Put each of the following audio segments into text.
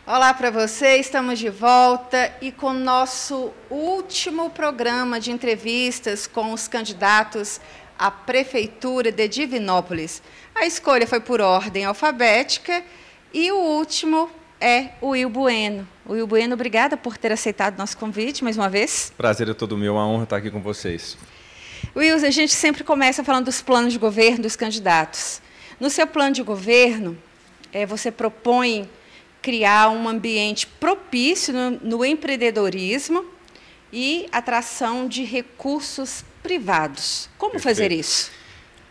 Olá para você, estamos de volta e com o nosso último programa de entrevistas com os candidatos à Prefeitura de Divinópolis. A escolha foi por ordem alfabética e o último é o Will Bueno. Will Bueno, obrigada por ter aceitado nosso convite mais uma vez. Prazer é todo meu, uma honra estar aqui com vocês. Will, a gente sempre começa falando dos planos de governo dos candidatos. No seu plano de governo, você propõe criar um ambiente propício no empreendedorismo e atração de recursos privados. Como Perfeito. fazer isso?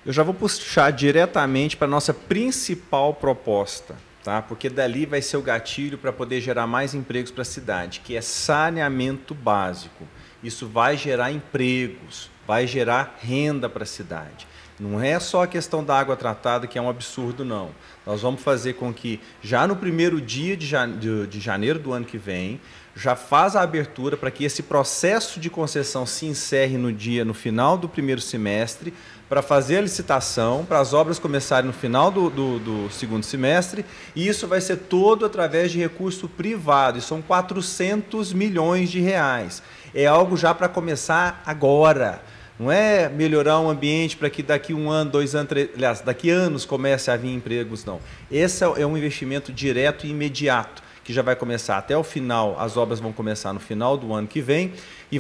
Eu já vou puxar diretamente para a nossa principal proposta, tá? Porque dali vai ser o gatilho para poder gerar mais empregos para a cidade, que é saneamento básico. Isso vai gerar empregos, vai gerar renda para a cidade. Não é só a questão da água tratada, que é um absurdo, não. Nós vamos fazer com que, já no primeiro dia de janeiro do ano que vem, já faz a abertura para que esse processo de concessão se encerre no final do primeiro semestre, para fazer a licitação, para as obras começarem no final do segundo semestre, e isso vai ser todo através de recurso privado, e são 400 milhões de reais. É algo já para começar agora. Não é melhorar o ambiente para que daqui um ano, 2 anos, aliás, daqui anos comece a vir empregos, não. Esse é um investimento direto e imediato, que já vai começar até o final, as obras vão começar no final do ano que vem, e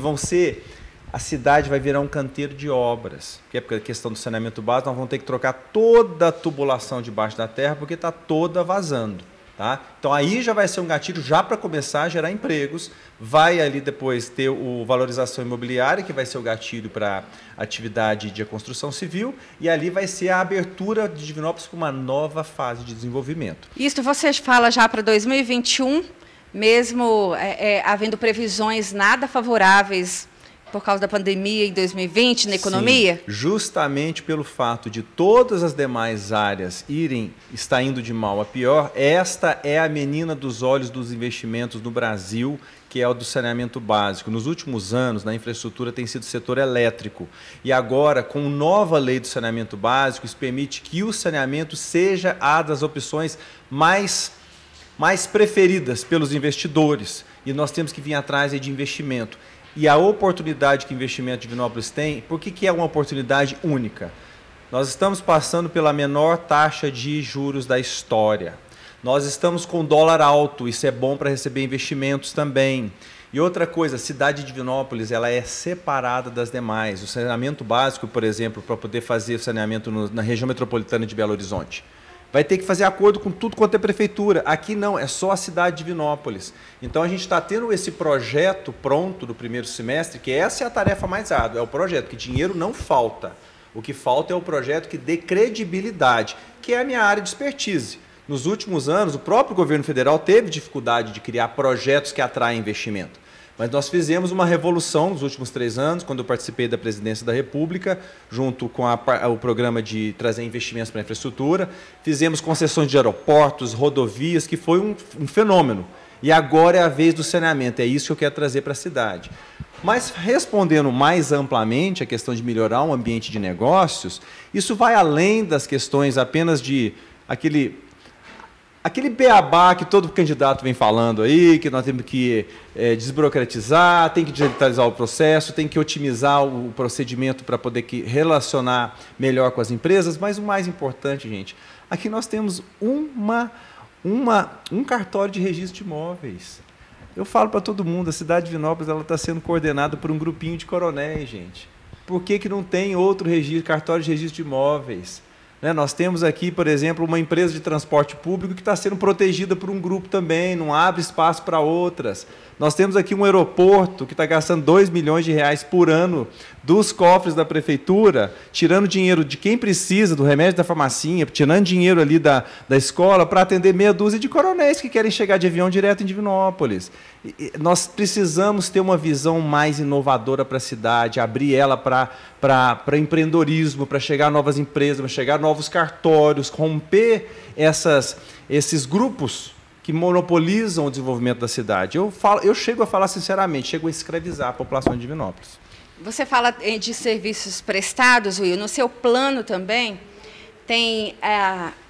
a cidade vai virar um canteiro de obras, que é porque a questão do saneamento básico, nós vamos ter que trocar toda a tubulação debaixo da terra, porque está toda vazando. Tá? Então aí já vai ser um gatilho já para começar a gerar empregos, vai ali depois ter o valorização imobiliária, que vai ser o gatilho para a atividade de construção civil, e ali vai ser a abertura de Divinópolis para uma nova fase de desenvolvimento. Isso você fala já para 2021, mesmo havendo previsões nada favoráveis por causa da pandemia em 2020 na economia? Sim, justamente pelo fato de todas as demais áreas estar indo de mal a pior, esta é a menina dos olhos dos investimentos no Brasil, que é o do saneamento básico. Nos últimos anos, na infraestrutura, tem sido o setor elétrico. E agora, com a nova lei do saneamento básico, isso permite que o saneamento seja a das opções mais preferidas pelos investidores. E nós temos que vir atrás de investimento. E a oportunidade que o investimento de Divinópolis tem, por que é uma oportunidade única? Nós estamos passando pela menor taxa de juros da história. Nós estamos com dólar alto, isso é bom para receber investimentos também. E outra coisa, a cidade de Divinópolis ela é separada das demais. O saneamento básico, por exemplo, para poder fazer o saneamento na região metropolitana de Belo Horizonte, vai ter que fazer acordo com tudo quanto é prefeitura. Aqui não, é só a cidade de Divinópolis. Então a gente está tendo esse projeto pronto do primeiro semestre, que essa é a tarefa mais árdua, é o projeto, que dinheiro não falta. O que falta é o projeto que dê credibilidade, que é a minha área de expertise. Nos últimos anos, o próprio governo federal teve dificuldade de criar projetos que atraem investimento. Mas nós fizemos uma revolução nos últimos 3 anos, quando eu participei da presidência da República, junto com o programa de trazer investimentos para a infraestrutura. Fizemos concessões de aeroportos, rodovias, que foi um fenômeno. E agora é a vez do saneamento, é isso que eu quero trazer para a cidade. Mas respondendo mais amplamente a questão de melhorar o ambiente de negócios, isso vai além das questões apenas de aquele beabá que todo candidato vem falando aí, que nós temos que desburocratizar, tem que digitalizar o processo, tem que otimizar o procedimento para poder relacionar melhor com as empresas, mas o mais importante, gente, aqui nós temos um cartório de registro de imóveis. Eu falo para todo mundo, a cidade de Divinópolis está sendo coordenada por um grupinho de coronéis, gente. Por que não tem outro cartório de registro de imóveis? Nós temos aqui, por exemplo, uma empresa de transporte público que está sendo protegida por um grupo também, não abre espaço para outras. Nós temos aqui um aeroporto que está gastando 2 milhões de reais por ano dos cofres da prefeitura, tirando dinheiro de quem precisa do remédio da farmacinha, tirando dinheiro ali da escola para atender meia dúzia de coronéis que querem chegar de avião direto em Divinópolis. Nós precisamos ter uma visão mais inovadora para a cidade, abrir ela para empreendedorismo, para chegar a novas empresas, para chegar a novos cartórios, romper esses grupos que monopolizam o desenvolvimento da cidade. Eu chego a falar sinceramente, chego a escravizar a população de Divinópolis. Você fala de serviços prestados, Will, no seu plano também tem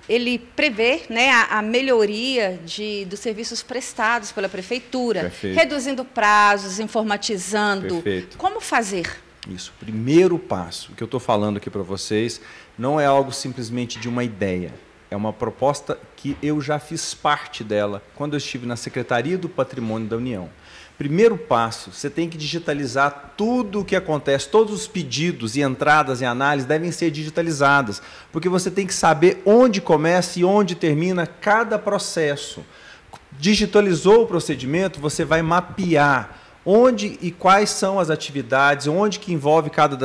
ele prevê, né, a melhoria dos serviços prestados pela Prefeitura, Perfeito. reduzindo prazos, informatizando. Perfeito. Como fazer? Isso. Primeiro passo, o que eu estou falando aqui para vocês, não é algo simplesmente de uma ideia. É uma proposta que eu já fiz parte dela quando eu estive na Secretaria do Patrimônio da União. Primeiro passo, você tem que digitalizar tudo o que acontece, todos os pedidos e entradas e análises devem ser digitalizadas, porque você tem que saber onde começa e onde termina cada processo. Digitalizou o procedimento, você vai mapear onde e quais são as atividades, onde que envolve cada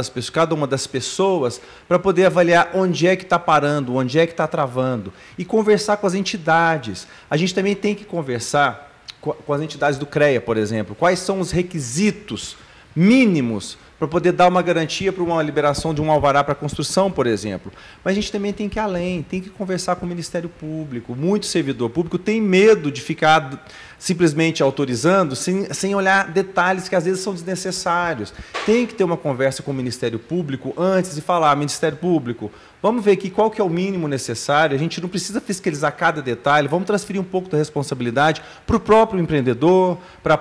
uma das pessoas, para poder avaliar onde é que está parando, onde é que está travando, e conversar com as entidades. A gente também tem que conversar com as entidades do CREA, por exemplo, quais são os requisitos mínimos para poder dar uma garantia para uma liberação de um alvará para construção, por exemplo. Mas a gente também tem que ir além, tem que conversar com o Ministério Público. Muito servidor público tem medo de ficar simplesmente autorizando sem olhar detalhes que às vezes são desnecessários. Tem que ter uma conversa com o Ministério Público antes de falar, Ministério Público, vamos ver aqui qual que é o mínimo necessário, a gente não precisa fiscalizar cada detalhe, vamos transferir um pouco da responsabilidade para o próprio empreendedor, para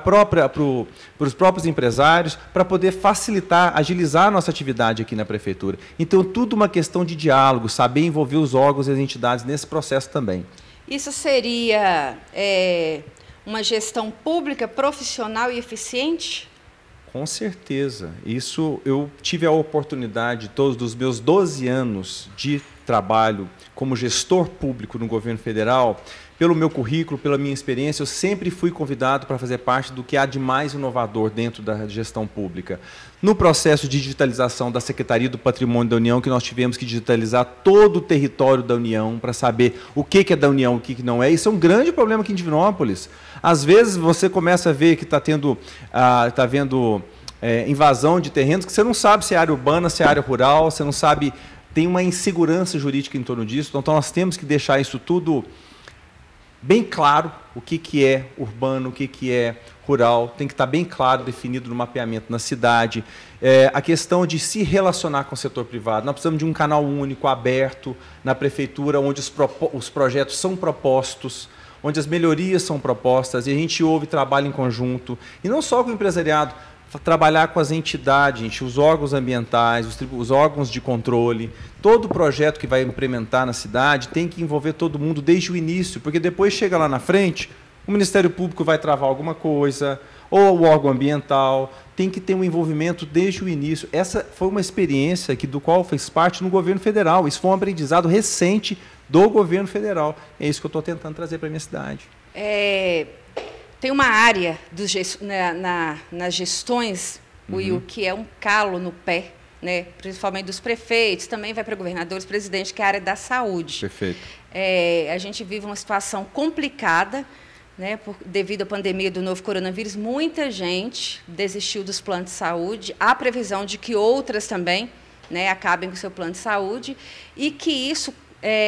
os próprios empresários, para poder facilitar, agilizar a nossa atividade aqui na Prefeitura. Então, tudo uma questão de diálogo, saber envolver os órgãos e as entidades nesse processo também. Isso seria uma gestão pública, profissional e eficiente? Com certeza. Isso eu tive a oportunidade, todos os meus 12 anos de trabalho como gestor público no governo federal, pelo meu currículo, pela minha experiência, eu sempre fui convidado para fazer parte do que há de mais inovador dentro da gestão pública. No processo de digitalização da Secretaria do Patrimônio da União, que nós tivemos que digitalizar todo o território da União para saber o que é da União, o que não é. Isso é um grande problema aqui em Divinópolis. Às vezes você começa a ver que está havendo invasão de terrenos que você não sabe se é área urbana, se é área rural, você não sabe, tem uma insegurança jurídica em torno disso. Então nós temos que deixar isso tudo bem claro, o que é urbano, o que é rural, tem que estar bem claro, definido no mapeamento na cidade. A questão de se relacionar com o setor privado. Nós precisamos de um canal único, aberto, na Prefeitura, onde os projetos são propostos, onde as melhorias são propostas, e a gente ouve e trabalha em conjunto, e não só com o empresariado, trabalhar com as entidades, gente, os órgãos ambientais, os órgãos de controle. Todo projeto que vai implementar na cidade tem que envolver todo mundo desde o início, porque depois chega lá na frente, o Ministério Público vai travar alguma coisa, ou o órgão ambiental, tem que ter um envolvimento desde o início. Essa foi uma experiência do qual fez parte no governo federal, isso foi um aprendizado recente do governo federal. É isso que eu estou tentando trazer para a minha cidade. Tem uma área nas gestões, Will, que é um calo no pé, né? Principalmente dos prefeitos, também vai para governadores, presidente, que é a área da saúde. Perfeito. A gente vive uma situação complicada, né? Devido à pandemia do novo coronavírus, muita gente desistiu dos planos de saúde, há previsão de que outras também, né, acabem com o seu plano de saúde, e que isso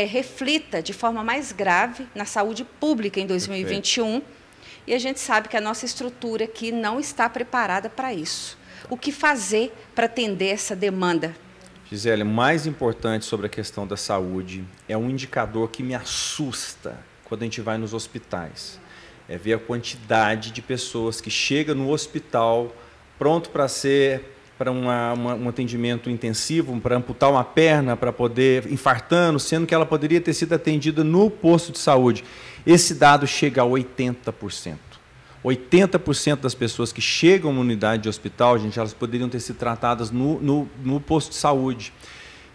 reflita de forma mais grave na saúde pública em 2021. Perfeito. E a gente sabe que a nossa estrutura aqui não está preparada para isso. O que fazer para atender essa demanda? Gisele, o mais importante sobre a questão da saúde é um indicador que me assusta quando a gente vai nos hospitais. É ver a quantidade de pessoas que chegam no hospital pronto para um atendimento intensivo, para amputar uma perna, para poder infartando, sendo que ela poderia ter sido atendida no posto de saúde. Esse dado chega a 80%. 80% das pessoas que chegam na unidade de hospital, gente, elas poderiam ter sido tratadas no posto de saúde.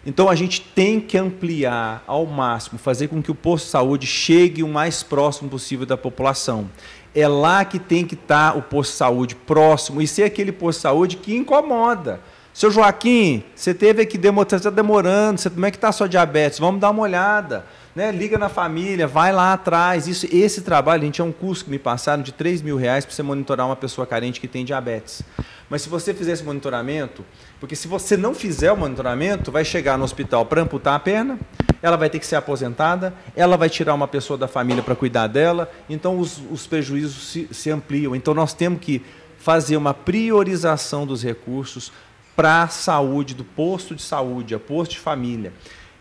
Então, a gente tem que ampliar ao máximo, fazer com que o posto de saúde chegue o mais próximo possível da população. É lá que tem que estar o posto de saúde próximo e ser aquele posto de saúde que incomoda. Seu Joaquim, você está demorando, como é que está a sua diabetes? Vamos dar uma olhada. Né? Liga na família, vai lá atrás. Esse trabalho, gente, é um custo que me passaram de R$3.000 para você monitorar uma pessoa carente que tem diabetes. Mas se você fizer esse monitoramento, porque se você não fizer o monitoramento, vai chegar no hospital para amputar a perna, ela vai ter que ser aposentada, ela vai tirar uma pessoa da família para cuidar dela, então os prejuízos se ampliam. Então nós temos que fazer uma priorização dos recursos para a saúde, do posto de saúde, a posto de família.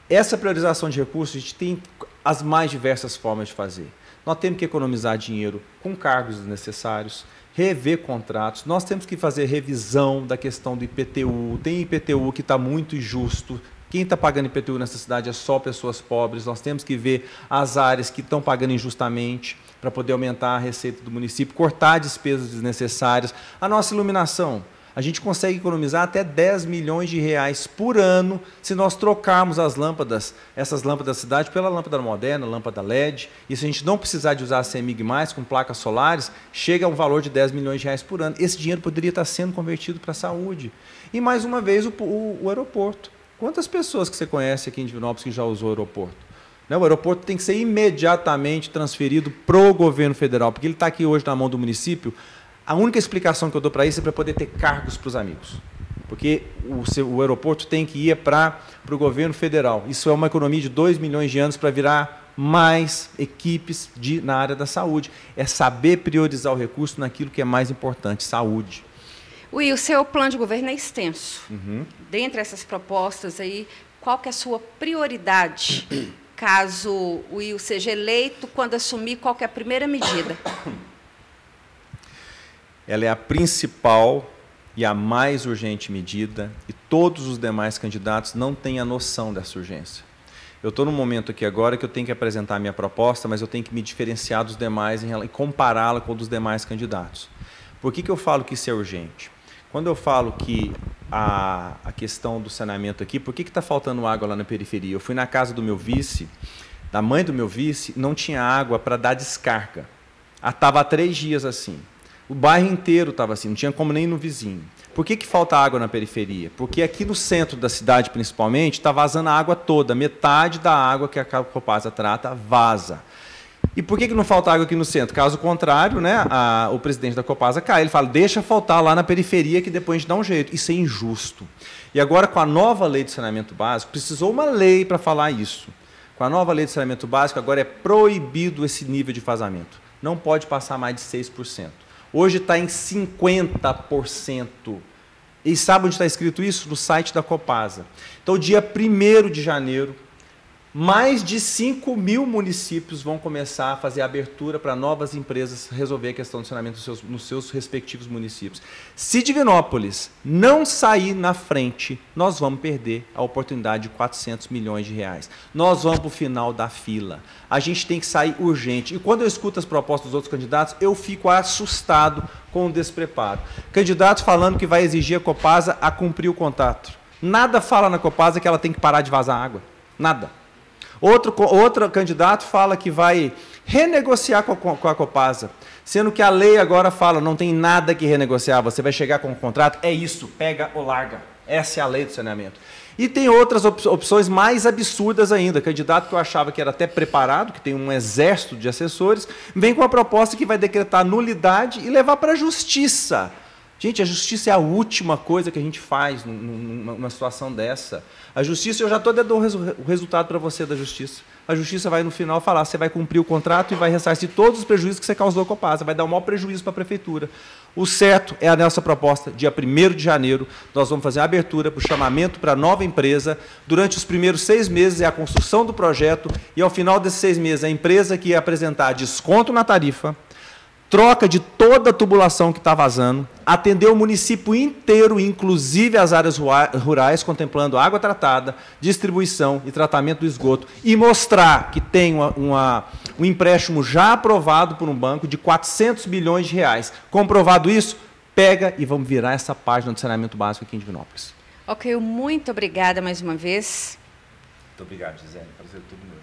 Essa priorização de recursos, a gente tem as mais diversas formas de fazer. Nós temos que economizar dinheiro com cargos desnecessários, rever contratos, nós temos que fazer revisão da questão do IPTU, tem IPTU que está muito injusto, quem está pagando IPTU nessa cidade é só pessoas pobres, nós temos que ver as áreas que estão pagando injustamente para poder aumentar a receita do município, cortar despesas desnecessárias. A nossa iluminação, a gente consegue economizar até 10 milhões de reais por ano se nós trocarmos as lâmpadas, essas lâmpadas da cidade, pela lâmpada moderna, lâmpada LED. E se a gente não precisar de usar a CEMIG mais, com placas solares, chega a um valor de 10 milhões de reais por ano. Esse dinheiro poderia estar sendo convertido para a saúde. E, mais uma vez, o aeroporto. Quantas pessoas que você conhece aqui em Divinópolis que já usou o aeroporto? O aeroporto tem que ser imediatamente transferido para o governo federal, porque ele está aqui hoje na mão do município. A única explicação que eu dou para isso é para poder ter cargos para os amigos. Porque o aeroporto tem que ir para o governo federal. Isso é uma economia de 2 milhões de anos para virar mais equipes na área da saúde. É saber priorizar o recurso naquilo que é mais importante, saúde. Will, o seu plano de governo é extenso. Dentre essas propostas aí, qual que é a sua prioridade? Caso o Will seja eleito, quando assumir, qual que é a primeira medida? Ela é a principal e a mais urgente medida, e todos os demais candidatos não têm a noção dessa urgência. Eu estou num momento aqui agora que eu tenho que apresentar a minha proposta, mas eu tenho que me diferenciar dos demais e compará-la com os demais candidatos. Por que eu falo que isso é urgente? Quando eu falo que a questão do saneamento aqui, por que está faltando água lá na periferia? Eu fui na casa do meu vice, da mãe do meu vice, não tinha água para dar descarga. Estava há 3 dias assim. O bairro inteiro estava assim, não tinha como nem ir no vizinho. Por que falta água na periferia? Porque aqui no centro da cidade, principalmente, está vazando a água toda. Metade da água que a Copasa trata vaza. E por que não falta água aqui no centro? Caso contrário, né, o presidente da Copasa cai. Ele fala, deixa faltar lá na periferia que depois a gente dá um jeito. Isso é injusto. E agora, com a nova lei de saneamento básico, precisou uma lei para falar isso. Com a nova lei de saneamento básico, agora é proibido esse nível de vazamento. Não pode passar mais de 6%. Hoje está em 50%. E sabe onde está escrito isso? No site da Copasa. Então, dia 1º de janeiro, mais de 5 mil municípios vão começar a fazer abertura para novas empresas resolver a questão do saneamento nos seus respectivos municípios. Se Divinópolis não sair na frente, nós vamos perder a oportunidade de 400 milhões de reais. Nós vamos para o final da fila. A gente tem que sair urgente. E quando eu escuto as propostas dos outros candidatos, eu fico assustado com o despreparo. Candidatos falando que vai exigir a Copasa a cumprir o contrato. Nada fala na Copasa que ela tem que parar de vazar água. Nada. Outro candidato fala que vai renegociar com a Copasa, sendo que a lei agora fala, não tem nada que renegociar, você vai chegar com o contrato, é isso, pega ou larga. Essa é a lei do saneamento. E tem outras opções mais absurdas ainda. Candidato que eu achava que era até preparado, que tem um exército de assessores, vem com uma proposta que vai decretar nulidade e levar para a justiça. Gente, a justiça é a última coisa que a gente faz numa situação dessa. A justiça, eu já estou dando o resultado para você da justiça. A justiça vai no final falar, você vai cumprir o contrato e vai ressarcir todos os prejuízos que você causou com a Copasa, vai dar o maior prejuízo para a prefeitura. O certo é a nossa proposta, dia 1º de janeiro, nós vamos fazer a abertura para o chamamento para a nova empresa. Durante os primeiros 6 meses é a construção do projeto e, ao final desses 6 meses, a empresa que ia apresentar desconto na tarifa, troca de toda a tubulação que está vazando, atender o município inteiro, inclusive as áreas rurais, contemplando água tratada, distribuição e tratamento do esgoto, e mostrar que tem um empréstimo já aprovado por um banco de 400 milhões de reais. Comprovado isso, pega e vamos virar essa página do saneamento básico aqui em Divinópolis. Ok, muito obrigada mais uma vez. Muito obrigado, Gisele. Prazer tudo meu.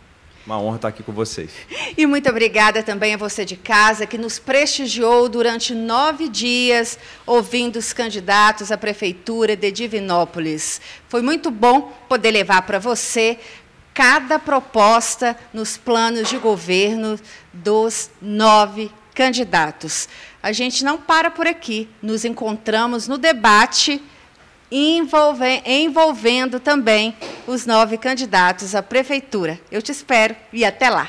Uma honra estar aqui com vocês. E muito obrigada também a você de casa, que nos prestigiou durante 9 dias, ouvindo os candidatos à Prefeitura de Divinópolis. Foi muito bom poder levar para você cada proposta nos planos de governo dos 9 candidatos. A gente não para por aqui, nos encontramos no debate envolvendo também os 9 candidatos à Prefeitura. Eu te espero e até lá.